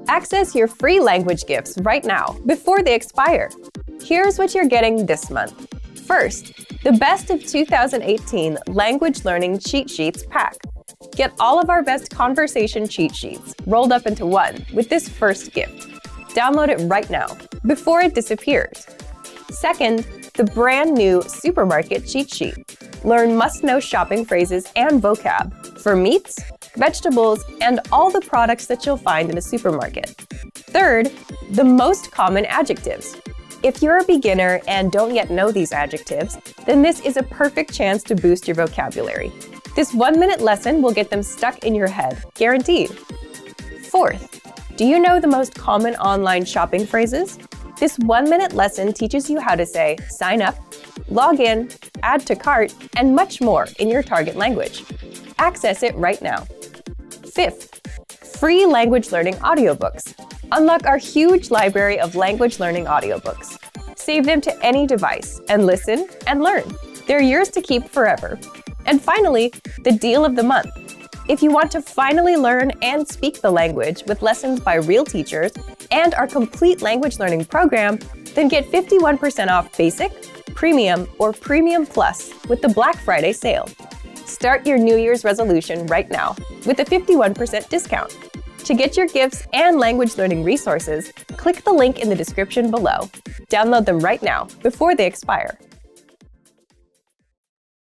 Access your free language gifts right now, before they expire. Here's what you're getting this month. First, the Best of 2018 Language Learning Cheat Sheets pack. Get all of our best conversation cheat sheets rolled up into one with this first gift. Download it right now, before it disappears. Second, the brand new Supermarket Cheat Sheet. Learn must-know shopping phrases and vocab for meats, vegetables, and all the products that you'll find in a supermarket. Third, the most common adjectives. If you're a beginner and don't yet know these adjectives, then this is a perfect chance to boost your vocabulary. This 1-minute lesson will get them stuck in your head, guaranteed. Fourth, do you know the most common online shopping phrases? This 1-minute lesson teaches you how to say sign up, log in, add to cart, and much more in your target language. Access it right now. Fifth, free language learning audiobooks. Unlock our huge library of language learning audiobooks. Save them to any device and listen and learn. They're yours to keep forever. And finally, the deal of the month. If you want to finally learn and speak the language with lessons by real teachers and our complete language learning program, then get 51% off Basic, Premium, or Premium Plus with the Black Friday sale. Start your New Year's resolution right now with a 51% discount. To get your gifts and language learning resources, click the link in the description below. Download them right now before they expire.